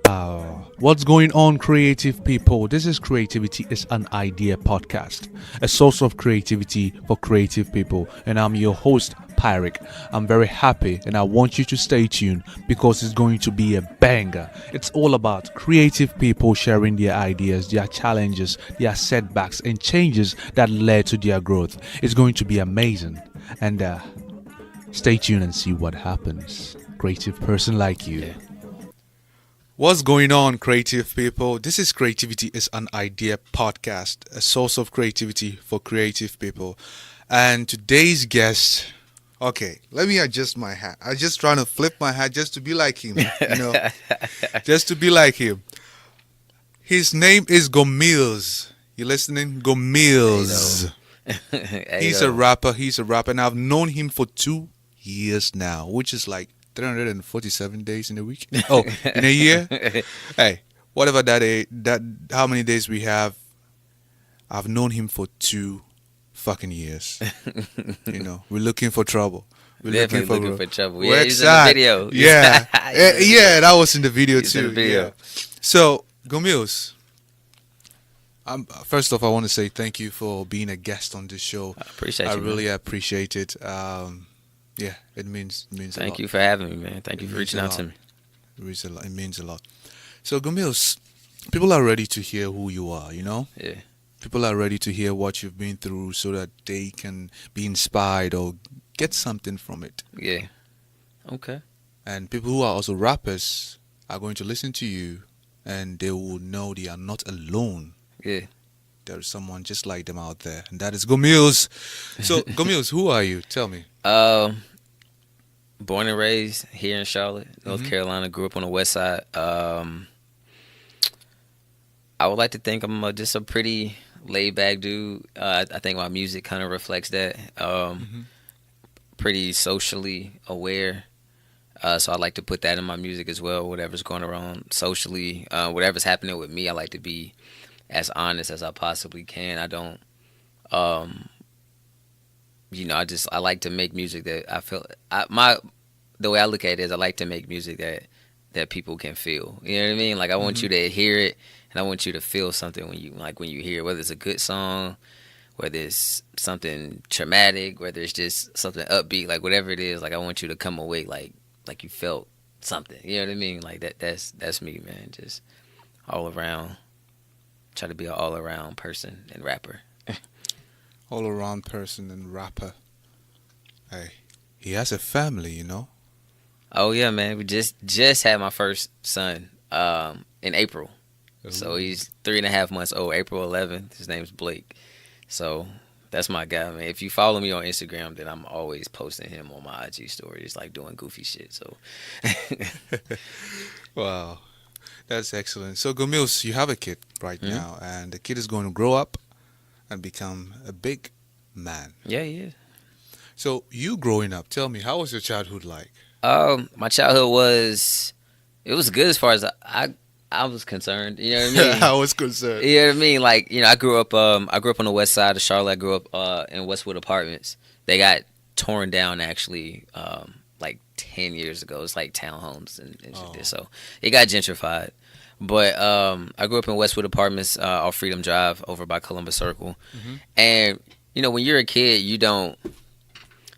Wow. What's going on, creative people? This is Creativity is an Idea podcast, a source of creativity for creative people. And I'm your host, Pyric. I'm very happy and I want you to stay tuned because it's going to be a banger. It's all about creative people sharing their ideas, their challenges, their setbacks, and changes that led to their growth. It's going to be amazing. And stay tuned and see what happens. Creative person like you. Yeah. What's going on, creative people? This is Creativity is an Idea podcast, a source of creativity for creative people. And today's guest, okay, let me adjust my hat. I'm just trying to flip my hat just to be like him, just to be like him. His name is Gomillz. You listening? Gomillz. He's a rapper. And I've known him for 2 years now, which is like 347 days in a week. Oh, in a year? Hey, whatever that how many days we have, I've known him for 2 fucking years. We're looking for trouble. We're Definitely looking for trouble. We're Yeah, he's in the video. Yeah. Yeah, that was in the video He's in too. the video. Yeah. So, Gomillz, first off, I want to say thank you for being a guest on this show. I appreciate you. I man. really appreciate it. Yeah, it means a lot. Thank you for having me, man. Thank you for reaching out to me. It means a lot. So, Gomillz, people are ready to hear who you are, Yeah. People are ready to hear what you've been through so that they can be inspired or get something from it. Yeah. Okay. And people who are also rappers are going to listen to you and they will know they are not alone. Yeah. There is someone just like them out there, and that is Gomillz. So, Gomillz, who are you? Tell me. Born and raised here in Charlotte, North Carolina. Grew up on the west side. I would like to think I'm just a pretty laid back dude. I think my music kind of reflects that. Pretty socially aware. So I like to put that in my music as well. Whatever's going around socially, whatever's happening with me, I like to be as honest as I possibly can. I don't, I like to make music that I feel. The way I look at it is I like to make music that people can feel. You know what I mean? Like I want you to hear it, and I want you to feel something when you hear it, whether it's a good song, whether it's something traumatic, whether it's just something upbeat, like whatever it is. Like I want you to come away like you felt something. You know what I mean? Like that's me, man. Just all around. Try to be an all around person and rapper. All around person and rapper. Hey, he has a family, Oh yeah, man. We just had my first son in April. Ooh. So he's 3.5 months old. April 11th. His name's Blake. So that's my guy, man. If you follow me on Instagram, then I'm always posting him on my IG stories, like doing goofy shit. So Wow. That's excellent. So, Gomillz, you have a kid right now, and the kid is going to grow up and become a big man. yeah, he is. So, you growing up, tell me, how was your childhood like? My childhood was good as far as I was concerned. You know what I mean? I was concerned. You know what I mean? Like, I grew up on the west side of Charlotte. I grew up in Westwood Apartments. They got torn down actually like 10 years ago. It's like townhomes and shit there. So it got gentrified. But I grew up in Westwood Apartments off Freedom Drive over by Columbus Circle. And, when you're a kid, you don't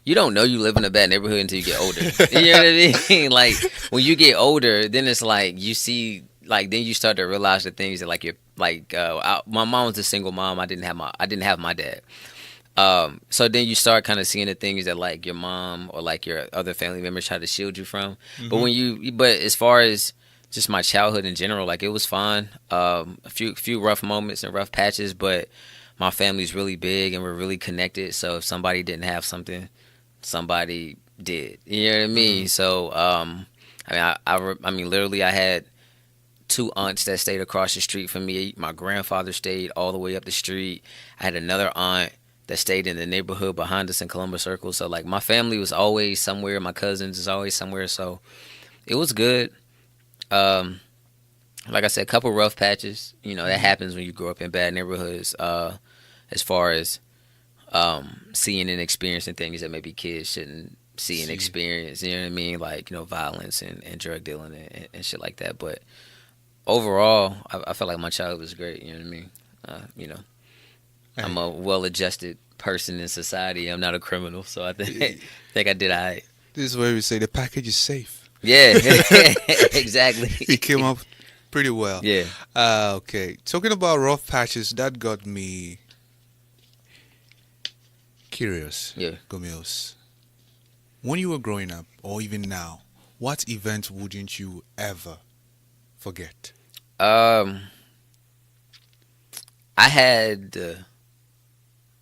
know you live in a bad neighborhood until you get older. You know what I mean? Like, when you get older, then it's like you see, like, then you start to realize the things that, like, you're, like, my mom was a single mom. I didn't have my dad. So then you start kind of seeing the things that, like, your mom or, like, your other family members try to shield you from. But as far as just my childhood in general, like, it was fine. A few rough moments and rough patches, but my family's really big and we're really connected. So if somebody didn't have something, somebody did. You know what I mean? So I mean, literally, I had 2 aunts that stayed across the street from me. My grandfather stayed all the way up the street. I had another aunt that stayed in the neighborhood behind us in Columbus Circle. So, like, my family was always somewhere. My cousins is always somewhere. So it was good. Like I said, a couple rough patches. That happens when you grow up in bad neighborhoods. As far as seeing and experiencing things that maybe kids shouldn't see and experience. You know what I mean? Like, violence and drug dealing and shit like that. But overall, I felt like my childhood was great. You know what I mean? You know, I'm Hey, a well-adjusted person in society. I'm not a criminal, so I think I did all right. this is where we say the package is safe. Yeah, exactly. He came up pretty well. Yeah. Okay, talking about rough patches, that got me curious, Yeah. Gomillz. When you were growing up, or even now, what event wouldn't you ever forget? Um, I had.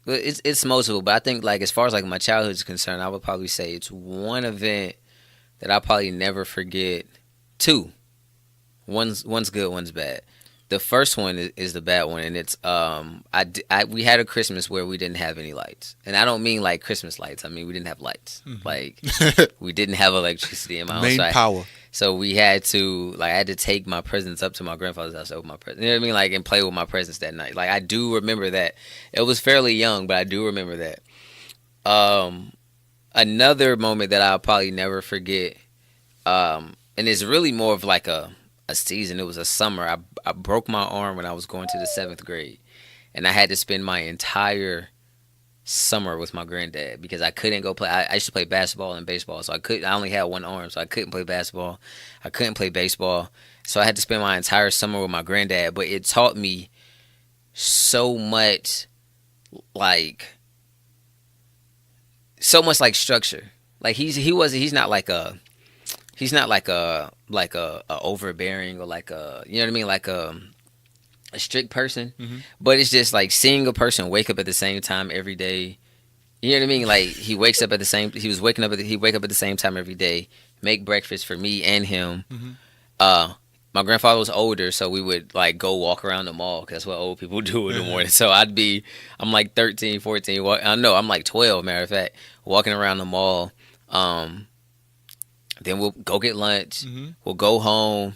Well, it's multiple, but I think like as far as like my childhood is concerned, I would probably say it's one event that I probably never forget. Two. One's good, one's bad. The first one is the bad one, and it's we had a Christmas where we didn't have any lights, and I don't mean like Christmas lights. I mean we didn't have lights. Like we didn't have electricity in my house. Main power. So we had to I had to take my presents up to my grandfather's house to open my presents. You know what I mean? Like and play with my presents that night. Like I do remember that. It was fairly young, but I do remember that. Another moment that I'll probably never forget. And it's really more of like a season. It was a summer. I broke my arm when I was going to the 7th grade, and I had to spend my entire summer with my granddad because I couldn't go play. I used to play basketball and baseball, so I only had one arm, so I couldn't play basketball. I couldn't play baseball, so I had to spend my entire summer with my granddad. But it taught me so much, like structure. Like he's not like a overbearing or like a you know what I mean like a strict person, but it's just like seeing a person wake up at the same time every day. You know what I mean? Like he wake up at the same time every day, make breakfast for me and him. My grandfather was older, so we would like go walk around the mall. 'Cause that's what old people do in the morning. So I'm like 13, 14. I know I'm like 12. Matter of fact, walking around the mall. Then we'll go get lunch. We'll go home.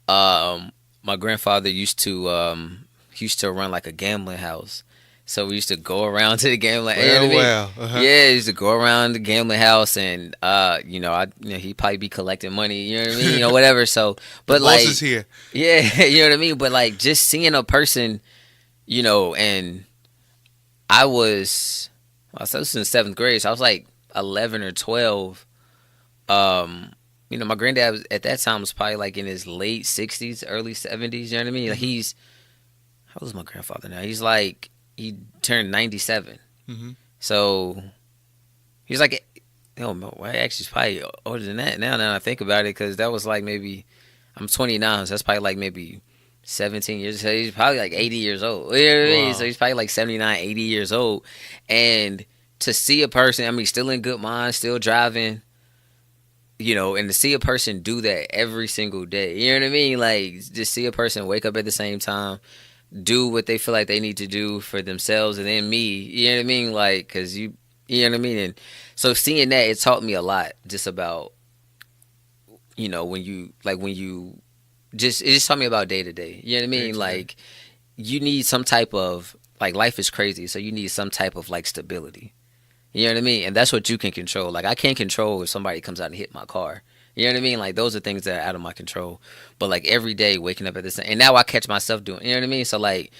My grandfather used to run like a gambling house, so we used to go around to the gambling. Yeah, he used to go around the gambling house, and he'd probably be collecting money. You know what I mean? Whatever. So, but The like, boss is here. yeah, you know what I mean. But like, just seeing a person, and I was in the 7th grade, so I was like 11 or 12. My granddad at that time was probably like in his late 60s, early 70s. You know what I mean? Like how old is my grandfather now? He turned 97. So he's like, actually, he's probably older than that now. Now I think about it, because that was like maybe I'm 29, so that's probably like maybe 17 years. So he's probably like 80 years old. You know what I mean? So he's probably like 79, 80 years old, and to see a person, I mean, still in good mind, still driving. And to see a person do that every single day, you know what I mean? Like, just see a person wake up at the same time, do what they feel like they need to do for themselves, and then me, you know what I mean? Like, because you know what I mean? And so seeing that, it taught me a lot just about, it just taught me about day to day. You know what I mean? Like, you need some type of, like, life is crazy, so you need some type of, like, stability. You know what I mean? And that's what you can control. Like, I can't control if somebody comes out and hit my car. You know what I mean? Like, those are things that are out of my control. But, like, every day waking up at the same... And now I catch myself doing... You know what I mean? So, like,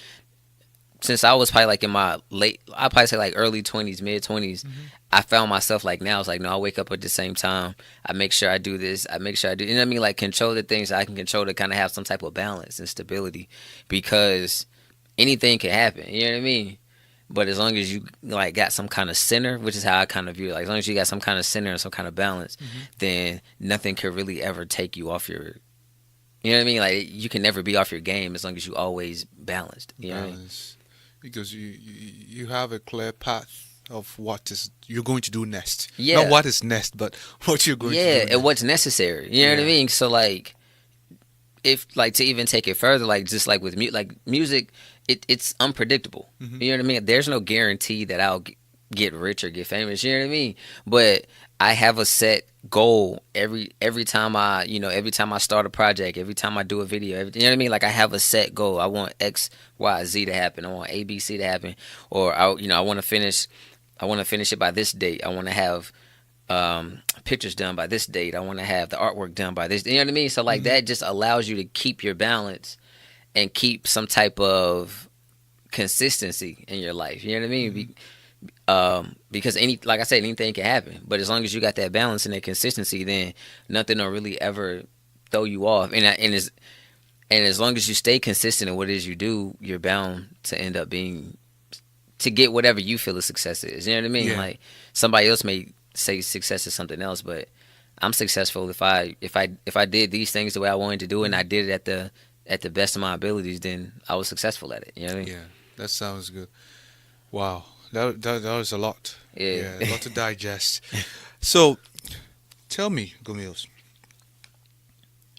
since I was probably, like, in my I'd probably say, like, early 20s, mid-20s, I found myself, like, now it's like, no, I wake up at the same time. I make sure I do this. I make sure I do... You know what I mean? Like, control the things I can control to kind of have some type of balance and stability. Because anything can happen. You know what I mean? But as long as you like got some kind of center, which is how I kind of view it, like as long as you got some kind of center and some kind of balance, then nothing can really ever take you off your, you know what I mean? Like you can never be off your game as long as you always balanced. You know what I mean? Because you have a clear path of what is you're going to do next. Yeah. Not what is next, but what you're going to do. Yeah, next. and what's necessary. You know what I mean? So like, if like to even take it further, like just like with music. It's unpredictable. You know what I mean? There's no guarantee that I'll get rich or get famous. You know what I mean? But I have a set goal every time I start a project, every time I do a video. You know what I mean? Like I have a set goal. I want X, Y, Z to happen. I want A, B, C to happen. Or I want to finish it by this date. I want to have pictures done by this date. I want to have the artwork done by this. You know what I mean? So like that just allows you to keep your balance and keep some type of consistency in your life. You know what I mean? Because like I said, anything can happen. But as long as you got that balance and that consistency, then nothing will really ever throw you off. And as long as you stay consistent in what it is you do, you're bound to end up to get whatever you feel a success is. You know what I mean? Yeah. Like somebody else may say success is something else, but I'm successful if I did these things the way I wanted to do it and I did it at the best of my abilities, then I was successful at it. You know what I mean? Yeah, that sounds good. Wow, that was a lot. Yeah. A lot to digest. So, tell me, Gomillz,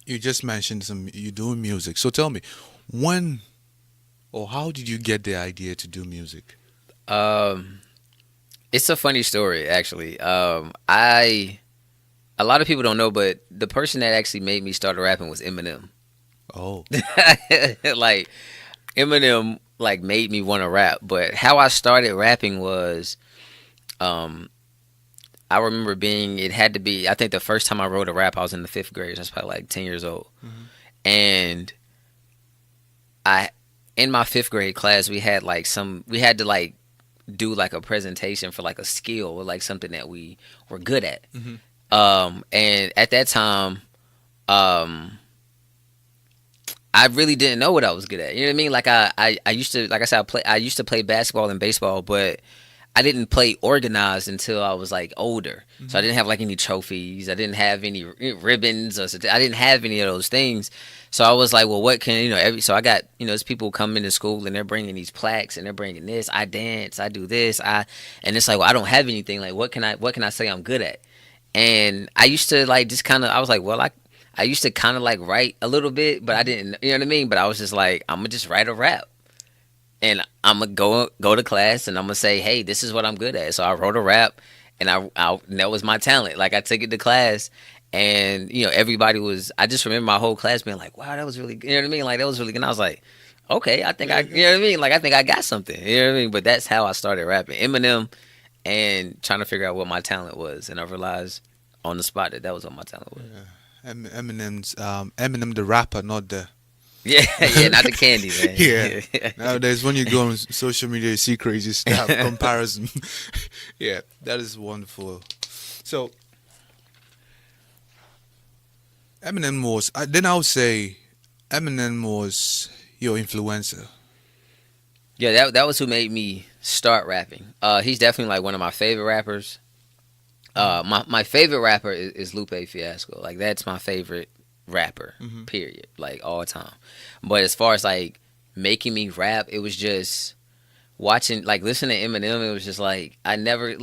you just mentioned you doing music. So tell me, when or how did you get the idea to do music? It's a funny story actually. A lot of people don't know, but the person that actually made me start rapping was Eminem. Oh, Like Eminem like made me want to rap, but how I started rapping was I remember it had to be, I think the first time I wrote a rap I was in the 5th grade. So I was probably like 10 years old. And in my 5th grade class we had to like do like a presentation for like a skill or like something that we were good at. And at that time, I really didn't know what I was good at. You know what I mean? Like I used to, like I said, I used to play basketball and baseball, but I didn't play organized until I was like older. So I didn't have like any trophies. I didn't have any ribbons I didn't have any of those things. So I was like, well, what can, so I got, there's people coming to school and they're bringing these plaques and they're bringing this. I dance, I do this. And it's like, well, I don't have anything. Like, what can I say I'm good at? And I used to like just kind of, I was like, well, I used to kind of like write a little bit, but I didn't, you know what I mean? But I was just like, I'm going to just write a rap. And I'm going to go to class and I'm going to say, hey, this is what I'm good at. So I wrote a rap and that was my talent. Like I took it to class and, everybody I just remember my whole class being like, wow, that was really good. You know what I mean? Like that was really good. And I was like, okay, I think you know what I mean? Like I think I got something. You know what I mean? But that's how I started rapping. Eminem and trying to figure out what my talent was. And I realized on the spot that was what my talent was. yeah. Eminem the rapper, not the. Yeah, not the candy, man. Yeah. Nowadays, when you go on social media, you see crazy stuff, comparison. Yeah, that is wonderful. So, Eminem was, then I would say, Eminem was your influencer. Yeah, that was who made me start rapping. He's definitely like one of my favorite rappers. My favorite rapper is Lupe Fiasco. Like that's my favorite rapper, period, like all time. But as far as like making me rap, it was just watching, like listening to Eminem. It was just like I never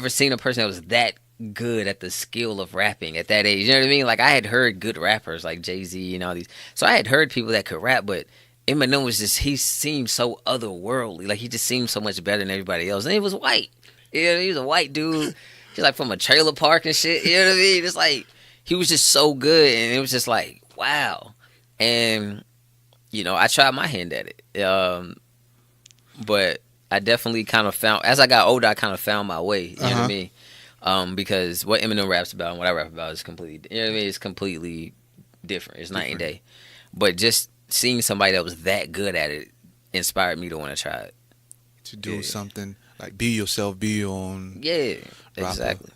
seen a person that was that good at the skill of rapping at that age. You know what I mean? Like I had heard good rappers like Jay-Z and all these, so I had heard people that could rap, but Eminem was just, he seemed so otherworldly. Like he just seemed so much better than everybody else, and he was white. Yeah, he was a white dude. He's like from a trailer park and shit. You know what I mean? It's like he was just so good, and it was just like wow. And I tried my hand at it, but I definitely kind of found, as I got older, I kind of found my way. You know what I mean? Because what Eminem raps about and what I rap about is completely, you know what I mean? It's completely different. It's night and day. But just seeing somebody that was that good at it inspired me to want to try it. To do something like be yourself, be your own. Yeah, rapper. exactly.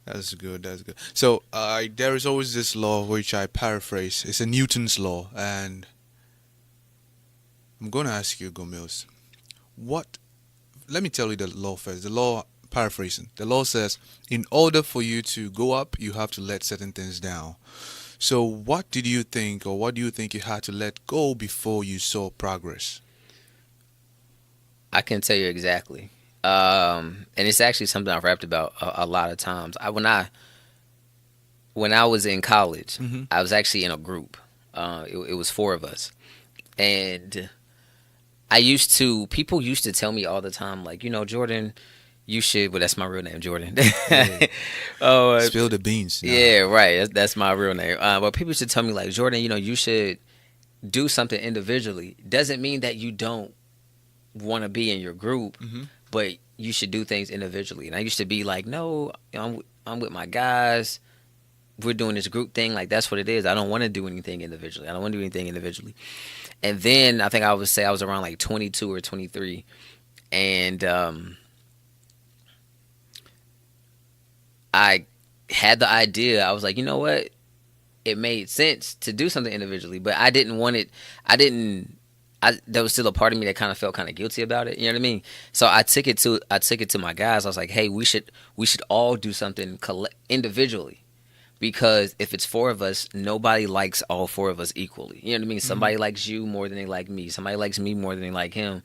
That's good. That's good. So there is always this law which I paraphrase. It's a Newton's law, and I'm going to ask you, Gomillz, what? Let me tell you the law first. The law, paraphrasing. The law says, in order for you to go up, you have to let certain things down. So what did you think, or what do you think you had to let go before you saw progress? I can tell you exactly. And it's actually something I've rapped about a lot of times. When I was in college, I was actually in a group. It was 4 of us. And people used to tell me all the time, like, Jordan, you should, well, that's my real name, Jordan. Yeah. Spill the beans. Now. Yeah, right. That's my real name. But people used to tell me, like, Jordan, you should do something individually. Doesn't mean that you don't want to be in your group, but you should do things individually. And I used to be like, no, I'm with my guys. We're doing this group thing. Like, that's what it is. I don't want to do anything individually. I don't want to do anything individually. And then I think I would say I was around like 22 or 23. And I had the idea. I was like, you know what? It made sense to do something individually, but I didn't want it. There was still a part of me that kind of felt kind of guilty about it. You know what I mean? So I took it to my guys. I was like, hey, we should all do something individually, because if it's four of us, nobody likes all four of us equally. You know what I mean? Somebody likes you more than they like me. Somebody likes me more than they like him,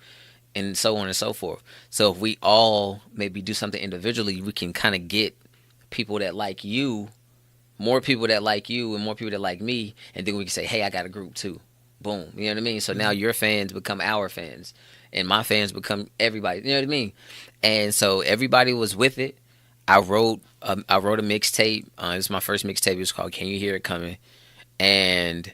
and so on and so forth. So if we all maybe do something individually, we can kind of get people that like you, more people that like you, and more people that like me, and then we can say, hey, I got a group too. Boom. You know what I mean? So now your fans become our fans, and my fans become everybody. You know what I mean? And so everybody was with it. I wrote a mixtape. It was my first mixtape. It was called "Can You Hear It Coming?" And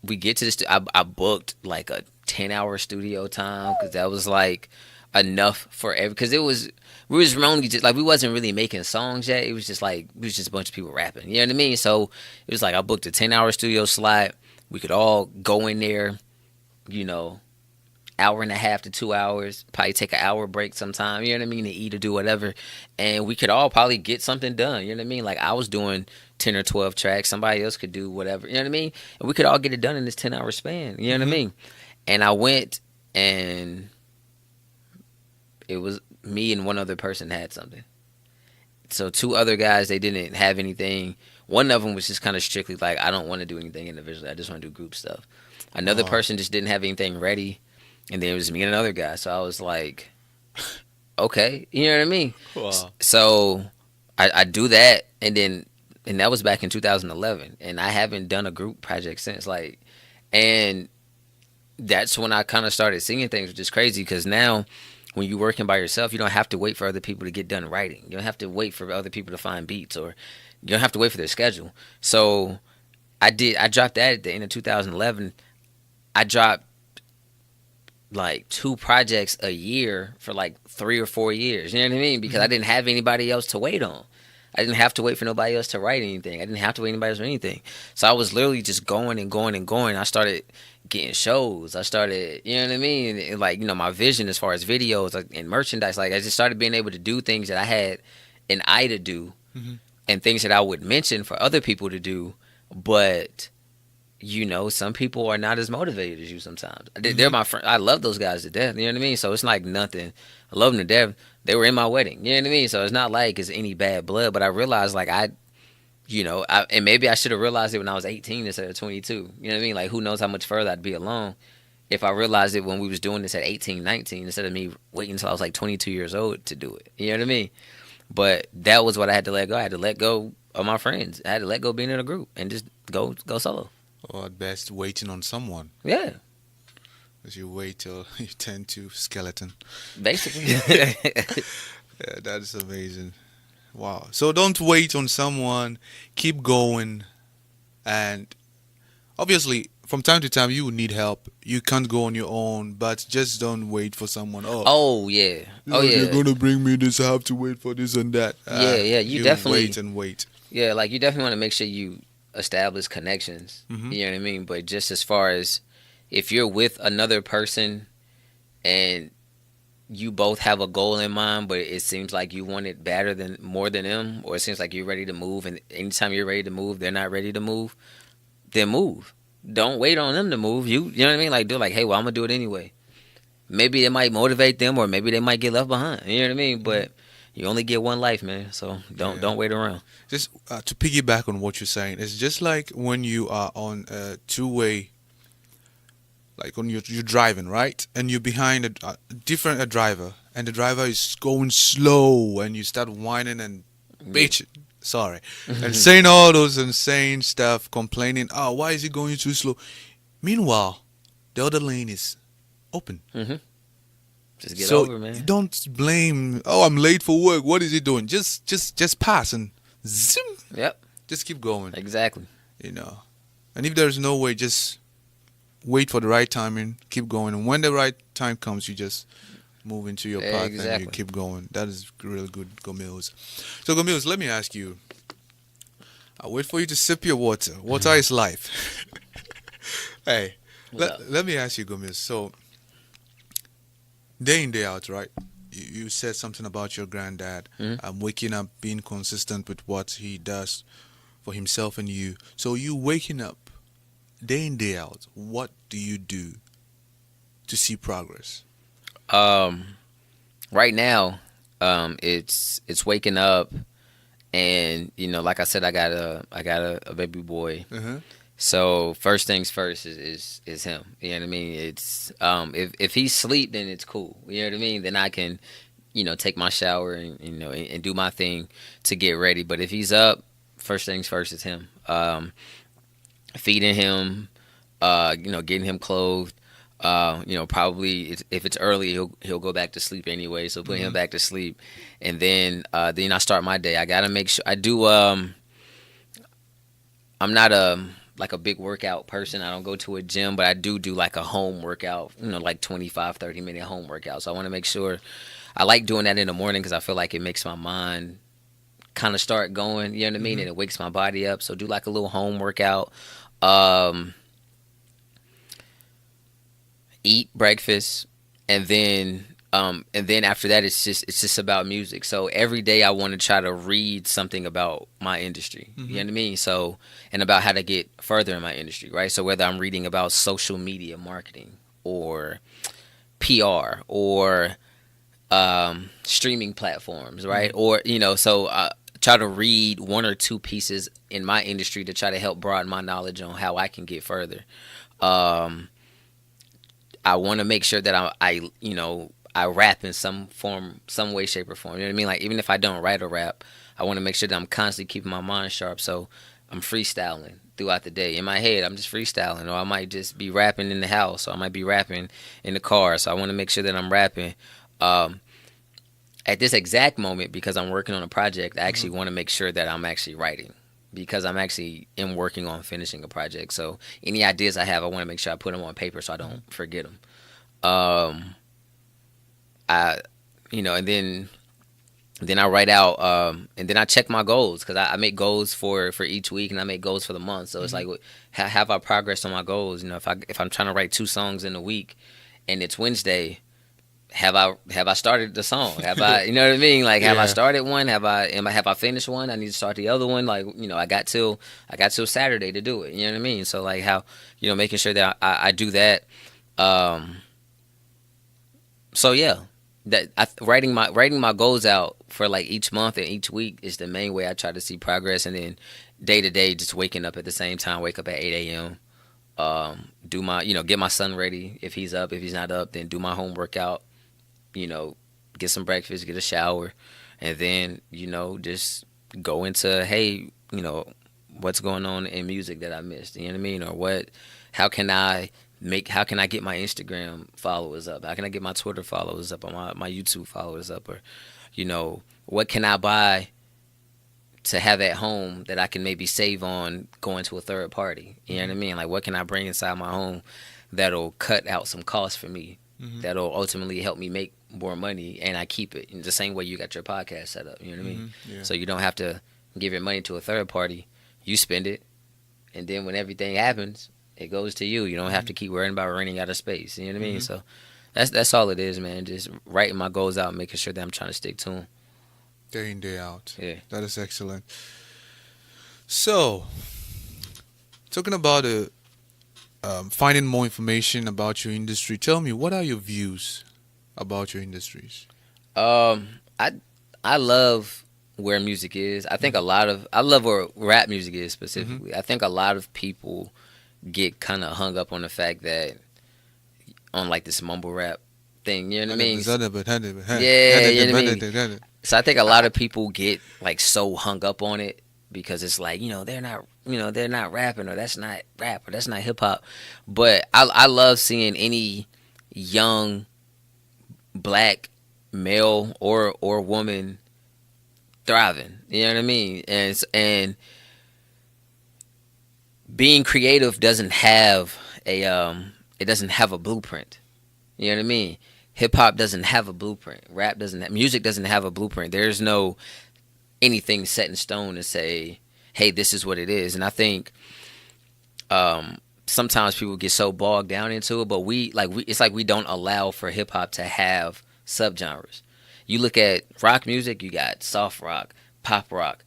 we get to this. I booked like a 10-hour studio time, because that was like enough for because we was only just like, we wasn't really making songs yet. It was just like, we was just a bunch of people rapping. You know what I mean? So it was like, I booked a 10-hour studio slot. We could all go in there, you know, hour and a half to 2 hours, probably take an hour break sometime, you know what I mean, to eat or do whatever. And we could all probably get something done, you know what I mean? Like, I was doing 10 or 12 tracks, somebody else could do whatever, you know what I mean? And we could all get it done in this 10-hour span, you know what I mean? And I went, and it was me and one other person had something. So two other guys, they didn't have anything. One of them was just kind of strictly like, I don't want to do anything individually. I just want to do group stuff. Another person just didn't have anything ready. And then it was me and another guy. So I was like, okay. You know what I mean? Wow. So I do that. And that was back in 2011. And I haven't done a group project since. Like, and that's when I kind of started singing things, which is crazy, because now when you're working by yourself, you don't have to wait for other people to get done writing. You don't have to wait for other people to find beats, or you don't have to wait for their schedule. So I dropped that at the end of 2011. I dropped like 2 projects a year for like 3 or 4 years. You know what I mean? Because I didn't have anybody else to wait on. I didn't have to wait for nobody else to write anything. I didn't have to wait anybody else for anything. So I was literally just going and going and going. I started getting shows. I started, you know what I mean? And like, you know, my vision as far as videos and merchandise, like, I just started being able to do things that I had an eye to do, and things that I would mention for other people to do. But, you know, some people are not as motivated as you sometimes. They're my friend. I love those guys to death. You know what I mean? So it's like nothing. I love them to death. They were in my wedding. You know what I mean? So it's not like it's any bad blood. But I realized, like, and maybe I should have realized it when I was 18 instead of 22. You know what I mean? Like, who knows how much further I'd be along if I realized it when we was doing this at 18, 19, instead of me waiting until I was like 22 years old to do it. You know what I mean? But that was what I had to let go. I had to let go of my friends. I had to let go being in a group and just go solo. Or at best, waiting on someone. Yeah. As you wait till you turn to skeleton. Basically. Yeah, that is amazing. Wow. So don't wait on someone. Keep going. And obviously, from time to time, you will need help. You can't go on your own, but just don't wait for someone. Oh yeah. Oh yeah. You're gonna bring me this. I have to wait for this and that. Yeah. You definitely wait and wait. Yeah, like, you definitely want to make sure you establish connections. You know what I mean? But just as far as if you're with another person and you both have a goal in mind, but it seems like you want it more than them, or it seems like you're ready to move, and anytime you're ready to move, they're not ready to move, then move. Don't wait on them to move. You know what I mean? Like, do like, hey, well, I'm gonna do it anyway. Maybe it might motivate them, or maybe they might get left behind. You know what I mean? But you only get one life, man. So don't wait around. Just to piggyback on what you're saying, it's just like when you are on a two-way, like when you're driving, right? And you're behind a driver, and the driver is going slow, and you start whining and bitching. Sorry. And saying all those insane stuff, complaining, oh, why is he going too slow? Meanwhile, the other lane is open. Just get over, man. Don't blame, oh, I'm late for work. What is he doing? Just pass and zoom. Yep. Just keep going. Exactly. You know. And if there's no way, just wait for the right timing, keep going. And when the right time comes, you just move into your path and you Exactly. keep going. That is really good, Gomillz. So Gomillz, let me ask you. I'll wait for you to sip your water. Water is life. Hey, What's up? let me ask you, Gomez. So, day in, day out, right? You said something about your granddad. Mhm. Waking up, being consistent with what he does for himself and you. So, you waking up, day in, day out, what do you do to see progress? Um, right now, it's waking up, and like I said, I got a baby boy. Uh-huh. So first things first is him. You know what I mean? It's if he's asleep, then it's cool. You know what I mean? Then I can take my shower and and do my thing to get ready. But if he's up, first things first is him. Feeding him, getting him clothed. Probably if it's early, he'll go back to sleep anyway. So put him back to sleep, and then I start my day. I gotta make sure I do. I'm not like a big workout person. I don't go to a gym, but I do like a home workout, like 25, 30-minute home workout. So I want to make sure I like doing that in the morning because I feel like it makes my mind kind of start going, you know what I mean? And it wakes my body up. So do like a little home workout. Um, Eat breakfast, and then after that it's just about music. So every day I want to try to read something about my industry. You know what I mean? So, and about how to get further in my industry, right? So whether I'm reading about social media marketing or PR or streaming platforms, right? Or so try to read one or two pieces in my industry to try to help broaden my knowledge on how I can get further. Um, I want to make sure that I rap in some form, some way, shape, or form. You know what I mean? Like even if I don't write a rap, I want to make sure that I'm constantly keeping my mind sharp. So I'm freestyling throughout the day. In my head, I'm just freestyling, or I might just be rapping in the house, or I might be rapping in the car. So I want to make sure that I'm rapping. Um, at this exact moment, because I'm working on a project, I actually want to make sure that I'm actually writing. Because I'm actually working on finishing a project, so any ideas I have, I want to make sure I put them on paper so I don't forget them. Um, I, and then I write out, and then I check my goals because I make goals for each week and I make goals for the month. So it's like, have I progressed on my goals? If I'm trying to write 2 songs in a week, and it's Wednesday, have I started the song? Have I, you know what I mean? Like, have I Yeah. started one? Have I finished one? I need to start the other one. Like, I got till Saturday to do it. You know what I mean? So like how, making sure that I do that. Um, so yeah, writing my goals out for like each month and each week is the main way I try to see progress. And then day to day, just waking up at the same time, wake up at 8 a.m. Do my, get my son ready. If he's up, if he's not up, then do my home workout. you know, get some breakfast, get a shower, and then, just go into, hey, what's going on in music that I missed, you know what I mean? Or how can I get my Instagram followers up? How can I get my Twitter followers up, or my YouTube followers up? Or, what can I buy to have at home that I can maybe save on going to a third party? You know what I mean? Like, what can I bring inside my home that'll cut out some costs for me, Mm-hmm. that'll ultimately help me make more money, and I keep it in the same way you got your podcast set up. You know what I mean? Yeah. So you don't have to give your money to a third party. You spend it, and then when everything happens, it goes to you. You don't have to keep worrying about running out of space. You know what I mean? So that's all it is, man. Just writing my goals out, making sure that I'm trying to stick to them. Day in, day out. Yeah. That is excellent. So, talking about finding more information about your industry, tell me, what are your views about your industries? I love where music is. I think I love where rap music is specifically. I think a lot of people get kind of hung up on the fact that on like this mumble rap thing. You know what I mean? Yeah, you know what I mean? So I think a lot of people get like so hung up on it because it's like, they're not rapping, or that's not rap, or that's not hip hop. But I love seeing any young black male or woman thriving. You know what I mean? And being creative doesn't have a blueprint. You know what I mean? Hip hop doesn't have a blueprint. Rap doesn't have, music doesn't have a blueprint. There's no anything set in stone to say, hey, this is what it is. And I think sometimes people get so bogged down into it, but it's like we don't allow for hip hop to have subgenres. You look at rock music, you got soft rock, pop rock,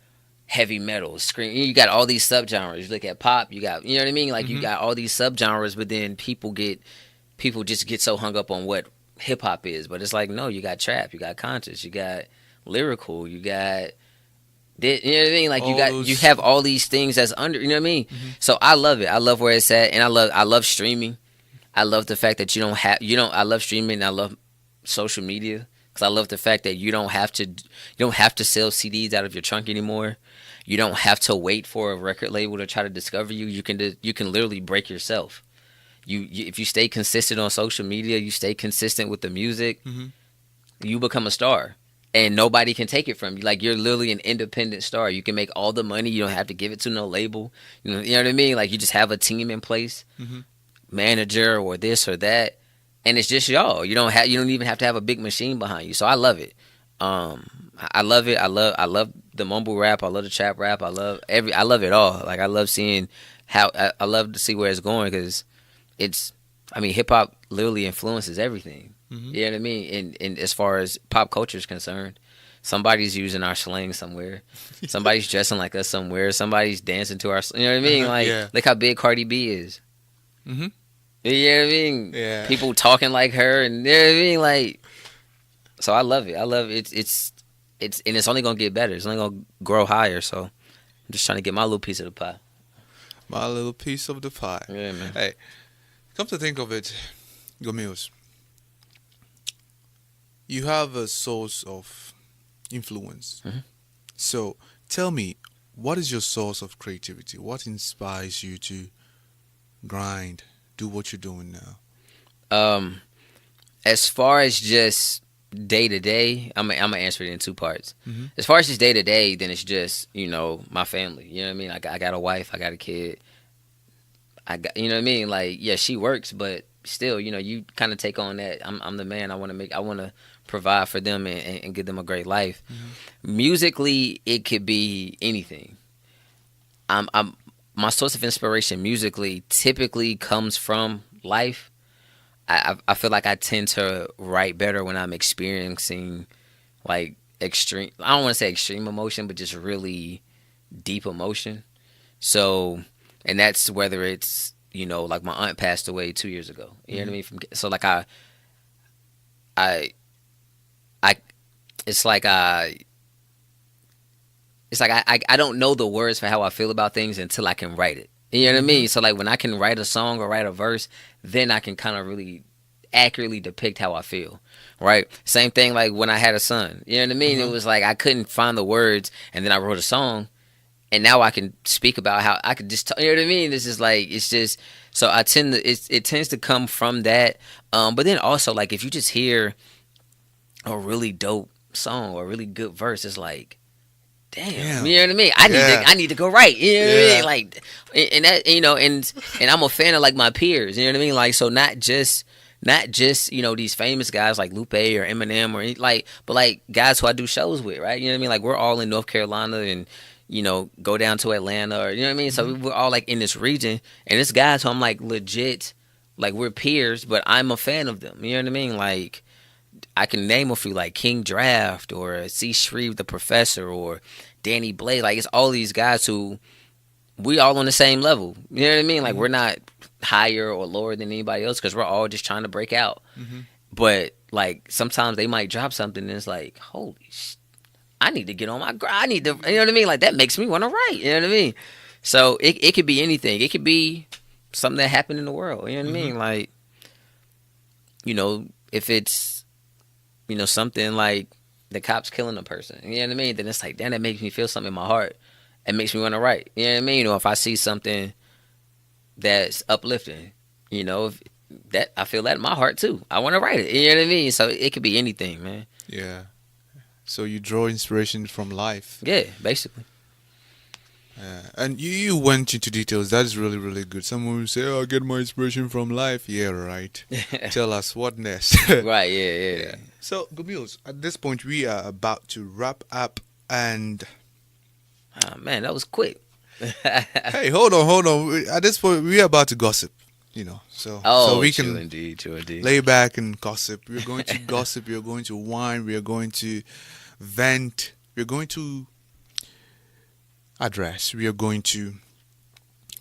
heavy metal, scream. You got all these subgenres. You look at pop, you got, you know what I mean? Like you got all these subgenres, but then people just get so hung up on what hip hop is. But it's like, no, you got trap, you got conscious, you got lyrical, you got, you know what I mean? Like you have all these things that's under, you know what I mean? So I love it. I love where it's at, and I love streaming. I love the fact that I love streaming. I love social media because I love the fact that you don't have to sell CDs out of your trunk anymore. You don't have to wait for a record label to try to discover you. You can literally break yourself. You if you stay consistent on social media, you stay consistent with the music, you become a star. And nobody can take it from you. Like, you're literally an independent star. You can make all the money. You don't have to give it to no label. You know what I mean? Like, you just have a team in place, manager or this or that, and it's just y'all. You don't even have to have a big machine behind you. So I love it. I love it. I love the mumble rap. I love the trap rap. I love it all. Like, I love seeing I love to see where it's going because hip hop literally influences everything. You know what I mean? And as far as pop culture is concerned, somebody's using our slang somewhere. Somebody's dressing like us somewhere. Somebody's dancing to our, you know what I mean? Like, look how big Cardi B is. You know what I mean? Yeah. People talking like her, and you know what I mean? Like, so I love it. I love it. And it's only gonna get better. It's only gonna grow higher. So I'm just trying to get my little piece of the pie. My little piece of the pie. Yeah, man. Hey, come to think of it, Gomillz, you have a source of influence. So tell me, what is your source of creativity? What inspires you to grind, do what you're doing now? As far as just day to day, I'm gonna answer it in two parts. As far as just day to day, then it's just, my family. You know what I mean? I got a wife, I got a kid. You know what I mean? Like, yeah, she works, but still, you kind of take on that. I'm the man. I want to provide for them and give them a great life. Musically, it could be anything. My source of inspiration musically typically comes from life. I feel like I tend to write better when I'm experiencing like extreme. I don't want to say extreme emotion, but just really deep emotion. So, and that's whether it's like my aunt passed away 2 years ago. You know what I mean? So like it's like I don't know the words for how I feel about things until I can write it. You know what I mean? So like when I can write a song or write a verse, then I can kind of really accurately depict how I feel. Right? Same thing like when I had a son. You know what I mean? It was like I couldn't find the words, and then I wrote a song, and now I can speak about how I could just, you know what I mean? It's just so it tends to come from that. But then also like if you just hear a really dope song or a really good verse, it's like, damn. You know what I mean? I need to go write. You know what I mean? Like, and that, and I'm a fan of like my peers. You know what I mean? Like, so not just these famous guys like Lupe or Eminem or but like guys who I do shows with, right? You know what I mean? Like we're all in North Carolina and go down to Atlanta, or you know what I mean? So we're all like in this region, and it's guys who I'm like legit, like we're peers, but I'm a fan of them. You know what I mean? Like I can name a few like King Draft or C. Shreve the Professor or Danny Blade. Like it's all these guys who we all on the same level. You know what I mean? Like we're not higher or lower than anybody else because we're all just trying to break out. But like sometimes they might drop something and it's like, holy shit. I need to get on my grind. I need to, you know what I mean? Like, that makes me want to write. You know what I mean? So, it could be anything. It could be something that happened in the world. You know what I mean? Like, if it's, something like the cops killing a person. You know what I mean? Then it's like, damn, that makes me feel something in my heart. It makes me want to write. You know what I mean? If I see something that's uplifting, that I feel that in my heart, too. I want to write it. You know what I mean? So, it could be anything, man. Yeah. So you draw inspiration from life. Yeah, basically. And you went into details. That is really, really good. Someone will say, "Oh, I get my inspiration from life." Yeah, right. Tell us what next. Right, yeah, yeah. Yeah. So, Gomillz, at this point, we are about to wrap up. And Oh, man, that was quick. hey, hold on, hold on. At this point, we are about to gossip. So Oh, we true can indeed, true indeed. lay back and gossip. We're going to gossip. We're going to whine. We are going to vent. We're going to address. We are going to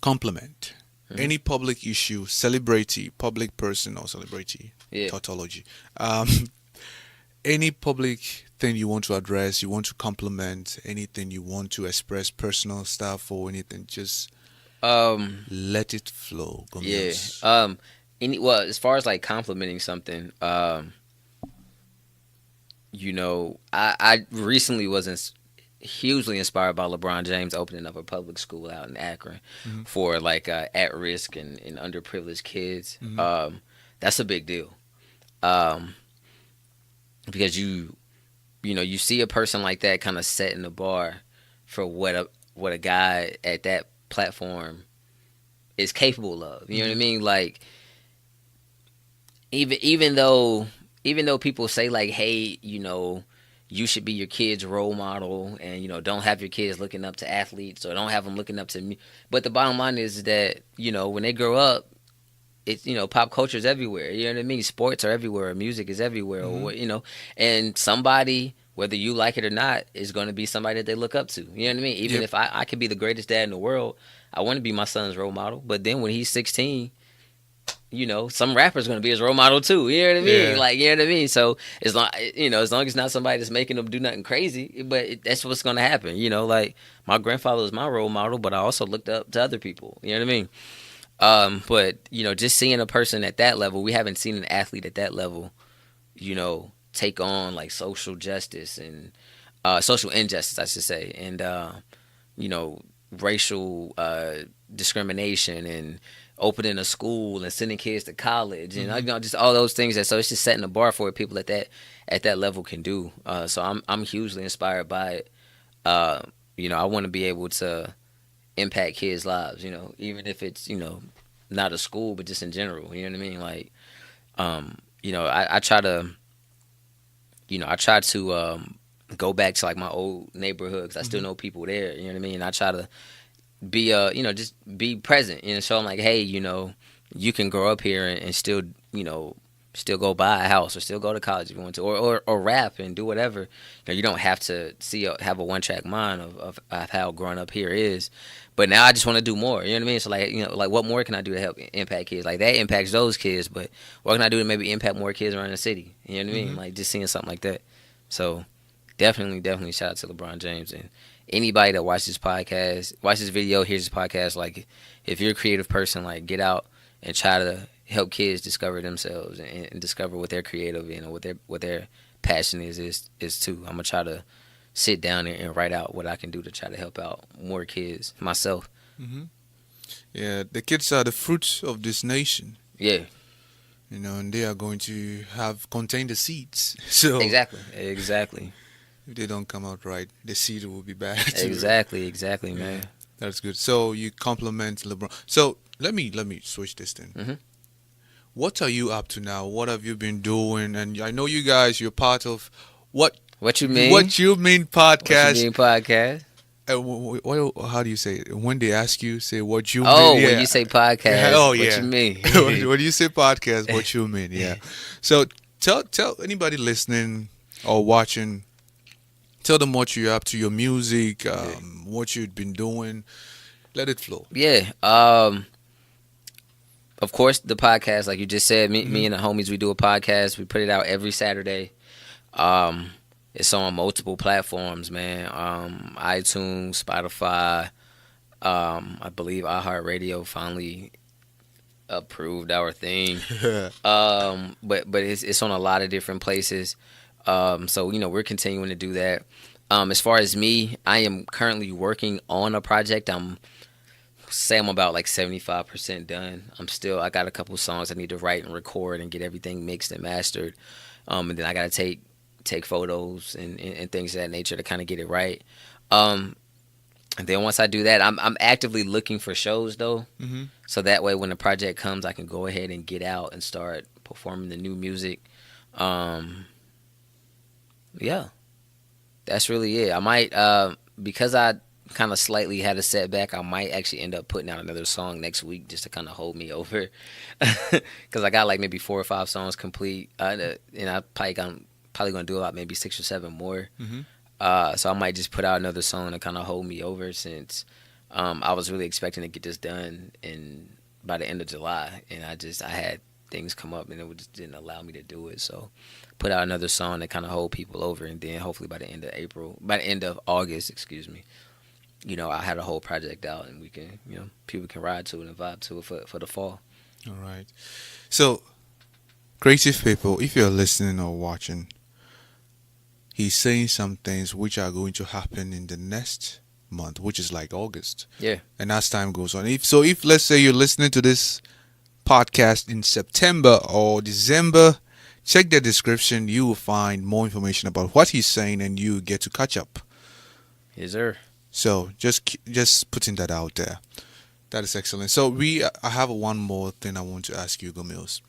compliment any public issue, celebrity, public person or celebrity, Yeah. tautology. Um, any public thing you want to address, you want to compliment, anything you want to express, personal stuff or anything, just let it flow. Yeah. Gomez. Well, as far as like complimenting something, I recently was hugely inspired by LeBron James opening up a public school out in Akron Mhm. for like at risk and underprivileged kids. Mhm. That's a big deal. Um, because you see a person like that kind of setting the bar for what a guy at that platform is capable of. You know what I mean? Like even though people say like, hey, you should be your kid's role model, and don't have your kids looking up to athletes or don't have them looking up to me. But the bottom line is that when they grow up, it's pop culture is everywhere. You know what I mean? Sports are everywhere. Music is everywhere. Mhm. Or and somebody, whether you like it or not, is going to be somebody that they look up to. You know what I mean? Even Yep. if I could be the greatest dad in the world, I want to be my son's role model. But then when he's 16, some rapper's gonna be his role model too. You know what I mean? Yeah. Like, you know what I mean? So as long as long as it's not somebody that's making them do nothing crazy, but that's what's gonna happen. Like my grandfather was my role model, but I also looked up to other people. You know what I mean? But just seeing a person at that level, we haven't seen an athlete at that level, take on like social justice and social injustice, I should say, and racial discrimination and opening a school and sending kids to college and just all those things. So it's just setting the bar for what people at that level can do. So I'm hugely inspired by it. I want to be able to impact kids' lives. Even if it's not a school, but just in general. You know what I mean? Like, I try to, go back to like my old neighborhood because I still know people there. You know what I mean? I try to be just be present, show them like, hey, you can grow up here and still still go buy a house or still go to college if you want to, or rap and do whatever. You don't have to have a one track mind of how growing up here is. But now I just want to do more. You know what I mean? So like like what more can I do to help impact kids? Like that impacts those kids, but what can I do to maybe impact more kids around the city? You know what I mean? Like just seeing something like that. So definitely shout out to LeBron James and anybody that watches this video, hears this podcast. Like if you're a creative person, like get out and try to help kids discover themselves and discover what they're creative in, or what their passion is too. I'm gonna try to sit down and write out what I can do to try to help out more kids myself. Hmm. Yeah, the kids are the fruits of this nation. Yeah, And they are going to have contain the seeds. So exactly, if they don't come out right, the seed will be bad. Too. exactly, man. Yeah, that's good. So you compliment LeBron. So let me switch this thing. Mhm. What are you up to now? What have you been doing? And I know you guys, you're part of what What you mean? What You Mean podcast. What you mean podcast? How do you say it? When they ask you, say what you Oh, mean. when you say podcast, Oh, what yeah. you mean? When you say podcast, what you mean? Yeah. So tell anybody listening or watching, tell them what you're up to, your music, what you've been doing. Let it flow. Yeah. Of course, the podcast, like you just said, me and the homies, we do a podcast. We put it out every Saturday. It's on multiple platforms, man. iTunes, Spotify. I believe iHeartRadio finally approved our thing. But it's on a lot of different places. So we're continuing to do that. As far as me, I am currently working on a project. I'm about like 75% done. I got a couple songs I need to write and record and get everything mixed and mastered. And then I got to take photos and things of that nature to kind of get it right. And then once I do that, I'm actively looking for shows though. Mm-hmm. So that way, when the project comes, I can go ahead and get out and start performing the new music. Um, yeah, that's really it. I might, because I kind of slightly had a setback, I might actually end up putting out another song next week just to kind of hold me over. Because I got like maybe 4 or 5 songs complete, and I probably gonna do about maybe 6 or 7 more. Mm-hmm. So I might just put out another song to kind of hold me over since I was really expecting to get this done by the end of July, and I had things come up and it just didn't allow me to do it. So put out another song to kind of hold people over, and then hopefully by the end of August, excuse me, I had a whole project out and we can, people can ride to it and vibe to it for the fall. All right. So, creative people, if you're listening or watching, he's saying some things which are going to happen in the next month, which is like August. Yeah. And as time goes on, if let's say you're listening to this podcast in September or December, check the description. You will find more information about what he's saying, and you get to catch up. Yes, sir. So just putting that out there. That is excellent. So I have one more thing I want to ask you, Gomillz.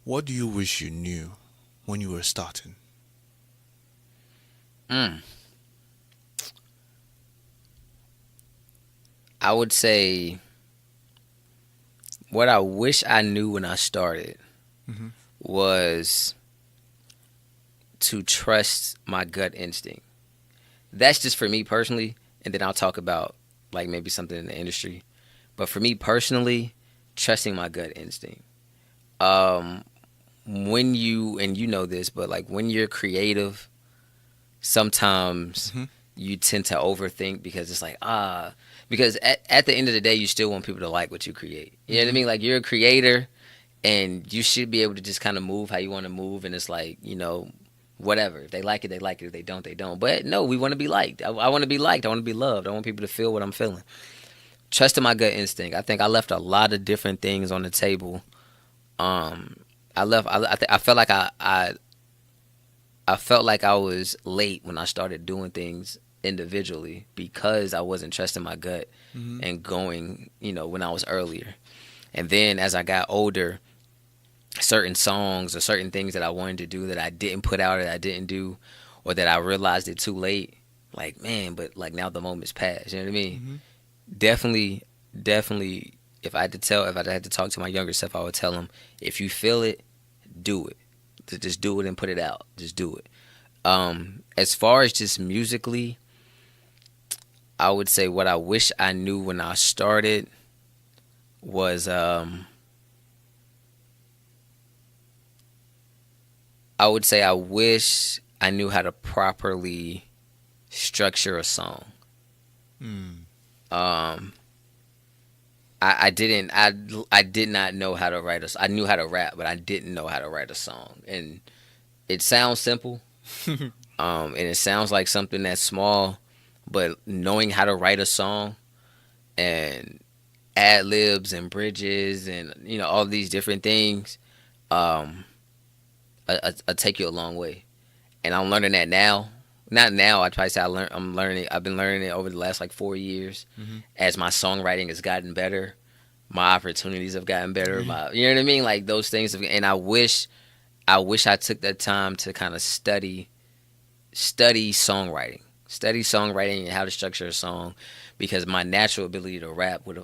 What do you wish you knew when you were starting? I would say what I wish I knew when I started Mm-hmm. was to trust my gut instinct. That's just for me personally, and then I'll talk about like maybe something in the industry. But for me personally, trusting my gut instinct. When you know this, but like when you're creative, sometimes Mm-hmm. you tend to overthink because it's like because at the end of the day, you still want people to like what you create. You know what I mean? Like you're a creator, and you should be able to just kind of move how you want to move, and it's like whatever. If they like it, they like it. If they don't, they don't. But no, we want to be liked. I want to be liked. I want to be loved. I want people to feel what I'm feeling. Trusting my gut instinct. I think I left a lot of different things on the table. I felt like I felt like I was late when I started doing things individually because I wasn't trusting my gut Mm-hmm. and going, when I was earlier. And then as I got older, certain songs or certain things that I wanted to do that I didn't put out or that I didn't do, or that I realized it too late, like, man, but like now the moment's passed. You know what I mean? Mm-hmm. Definitely, if I had to talk to my younger self, I would tell him, if you feel it, do it. Just do it and put it out. Just do it. As far as just musically, I would say what I wish I knew when I started was I would say I wish I knew how to properly structure a song. I did not know how to write I knew how to rap, but I didn't know how to write a song. And it sounds simple, and it sounds like something that's small, but knowing how to write a song and ad libs and bridges and all these different things, I take you a long way. And I'm learning that now. Not now, I'd probably say I'm learning. I've been learning it over the last like 4 years. Mm-hmm. As my songwriting has gotten better, my opportunities have gotten better. You know what I mean? Like those things. And I wish I took that time to kind of study songwriting and how to structure a song, because my natural ability to rap would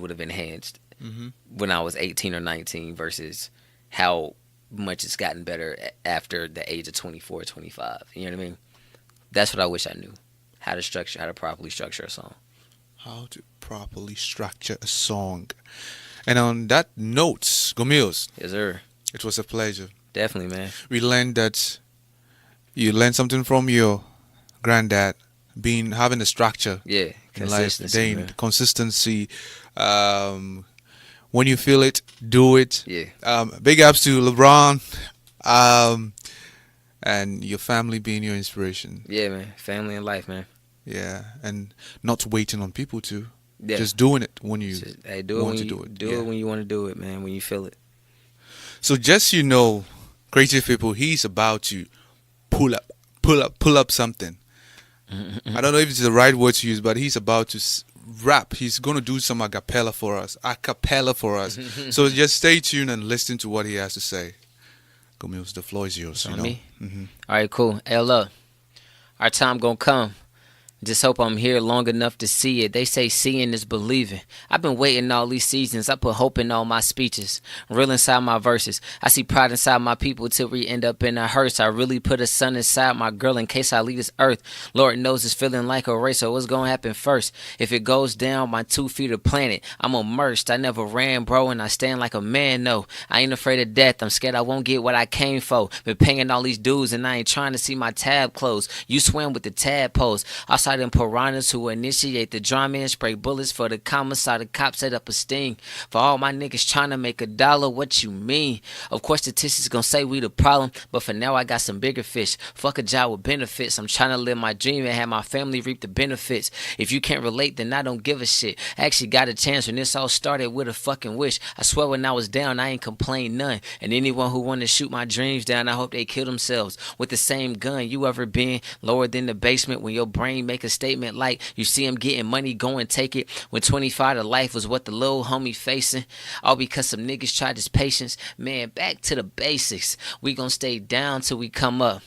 have enhanced Mm-hmm. when I was 18 or 19 versus how much it's gotten better after the age of 24, 25. You know what I mean? That's what I wish I knew. How to properly structure a song. How to properly structure a song. And on that note, Gomillz, Yes, sir. it was a pleasure. Definitely, man. We learned that you learned something from your granddad, having a structure Yeah. in life, Consistency, man. consistency. When you feel it, do it. Yeah. Big ups to LeBron, and your family being your inspiration. Yeah, man. Family and life, man. Yeah, and not waiting on people to. Yeah. Just doing it when you Hey, do it want when to you do it. do Yeah. it when you want to do it, man. When you feel it. So just creative people, he's about to pull up something. I don't know if it's the right word to use, but he's about to rap. He's going to do some a cappella for us. A cappella for us. So just stay tuned and listen to what he has to say. Gomillz, the floor is yours. It's You on know. me. Mm-hmm. All right, cool. Hey, look, our time gonna come. Just hope I'm here long enough to see it. They say seeing is believing. I've been waiting all these seasons. I put hope in all my speeches. Real inside my verses. I see pride inside my people till we end up in a hearse. I really put a sun inside my girl in case I leave this earth. Lord knows it's feeling like a race, so what's gonna happen first? If it goes down, my 2 feet of planet, I'm immersed. I never ran, bro, and I stand like a man, no. I ain't afraid of death. I'm scared I won't get what I came for. Been paying all these dues and I ain't trying to see my tab close. You swim with the tadpoles. Outside them piranhas who initiate the drama and spray bullets for the commissar. The cops set up a sting. For all my niggas trying to make $1, what you mean? Of course statistics gonna say we the problem, but for now I got some bigger fish. Fuck a job with benefits. I'm trying to live my dream and have my family reap the benefits. If you can't relate, then I don't give a shit. I actually got a chance when this all started with a fucking wish. I swear when I was down, I ain't complained none. And anyone who wanna shoot my dreams down, I hope they kill themselves with the same gun. You ever been lower than the basement when your brain make a statement like you see him getting money, go and take it, when 25 to life was what the little homie facing, all because some niggas tried his patience. Man, back to the basics. We gon' stay down till we come up.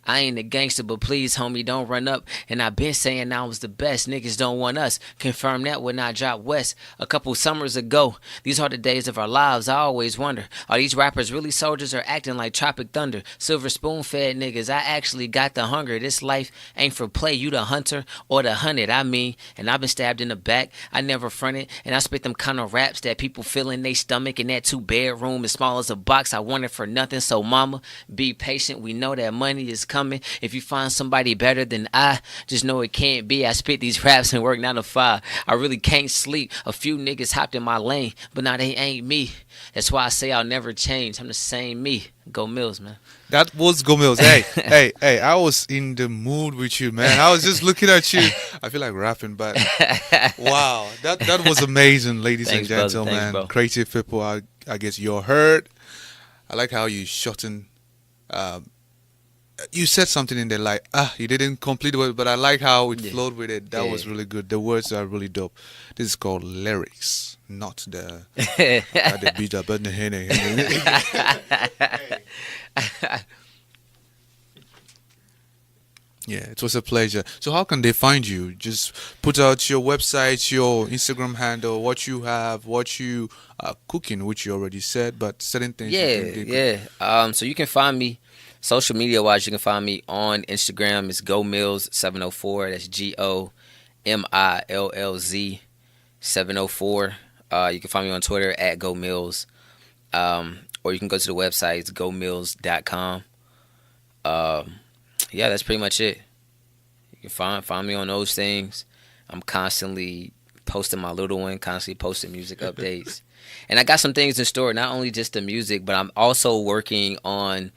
I ain't a gangster, but please, homie, don't run up. And I been saying I was the best. Niggas don't want us. Confirm that when I dropped West a couple summers ago. These are the days of our lives. I always wonder, are these rappers really soldiers or acting like Tropic Thunder? Silver spoon fed niggas. I actually got the hunger. This life ain't for play. You the hunter or the hunted. I mean, and I've been stabbed in the back. I never fronted. And I spit them kind of raps that people feel in they stomach. And that 2-bedroom as small as a box. I wanted for nothing. So mama, be patient. We know that money is coming. If you find somebody better than I, just know it can't be. I spit these raps and work 9 to 5. I really can't sleep. A few niggas hopped in my lane, but now they ain't me. That's why I say I'll never change. I'm the same me. Gomillz, man. That was Gomillz. Hey, hey, I was in the mood with you, man. I was just looking at you. I feel like rapping, but wow, that was amazing, ladies Thanks, and gentlemen. Thanks, bro. Creative people, I guess you're heard. I like how you shorten. You said something in there like, you didn't complete it, but I like how it flowed with it. That was really good. The words are really dope. This is called lyrics, not the beat up. Yeah, it was a pleasure. So how can they find you? Just put out your website, your Instagram handle, what you have, what you are cooking, which you already said, but certain things. Yeah. So you can find me social media wise. You can find me on Instagram. It's Gomillz704. That's GOMILLZ 704. You can find me on Twitter at Gomillz. Or you can go to the website. It's gomillz.com. Yeah, that's pretty much it. You can find me on those things. I'm constantly posting my little one, constantly posting music updates. And I got some things in store, not only just the music, but I'm also working on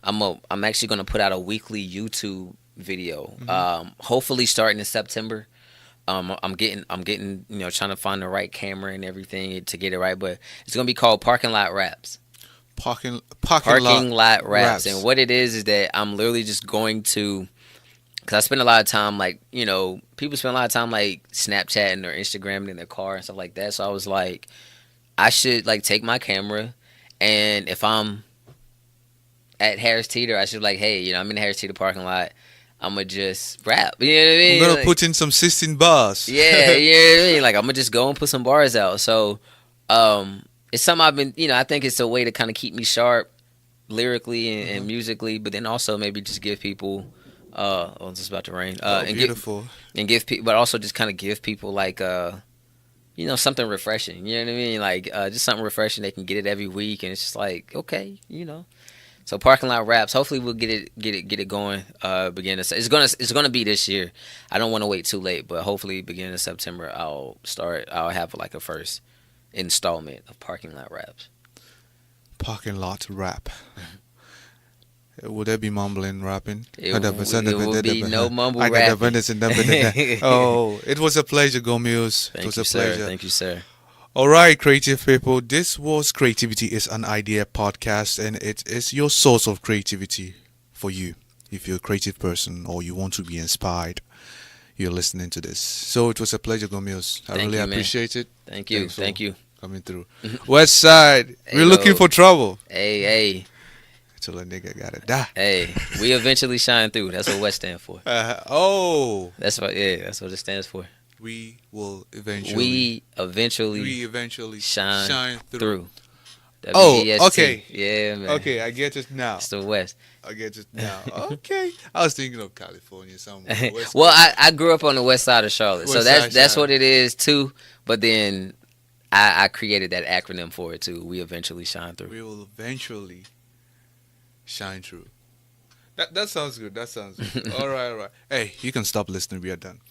I'm actually going to put out a weekly YouTube video. Hopefully starting in September. I'm getting trying to find the right camera and everything to get it right, but it's going to be called Parking Lot Raps. Parking lot raps. And what it is that I'm literally just going to, because I spend a lot of time, like, people spend a lot of time like Snapchatting or Instagramming in their car and stuff like that. So I was like, I should like take my camera, and if I'm at Harris Teeter, I should like, hey, I'm in the Harris Teeter parking lot, I'm gonna just rap. You know what I mean? I'm gonna put in some 16 bars. Yeah, you know what I mean? Like, I'm gonna just go and put some bars out. So, it's something I've been, I think it's a way to kind of keep me sharp lyrically and musically, but then also maybe just give people, it's just about to rain. Beautiful. Give people, but also just kind of give people like, something refreshing. You know what I mean? Like, just something refreshing. They can get it every week, and it's just like, okay, So Parking Lot Raps. Hopefully we'll get it going. Beginning. It's gonna be this year. I don't want to wait too late, but hopefully beginning of September I'll have like a first installment of Parking Lot Raps. Parking Lot Rap. Would there be mumbling rapping? It will be no mumble rapping. Oh, it was a pleasure, Gomillz. It was a pleasure. Thank you, sir. All right, creative people. This was Creativity is an Idea podcast, and it is your source of creativity for you. if you're a creative person or you want to be inspired, you're listening to this. So it was a pleasure, Gomillz. I Thank really you, man. appreciate it. Thank you. Thanks for Thank you. coming through. West Side, Hey, we're looking yo. for trouble. Hey. Till a nigga gotta die. Hey, we eventually shine through. That's what West stand for. Oh, That's what it stands for. we will eventually. We eventually We eventually shine through. through. Oh, WEST. okay. Yeah, man. Okay, I get it now. It's the West. I get it now. Okay, I was thinking of California somewhere. West Well, Coast. I grew up on the west side of Charlotte, so West that's side. what it is too. But then I created that acronym for it too. We eventually shine through. We will eventually shine through. That sounds good. That sounds good. All right, all right. Hey, you can stop listening. We are done.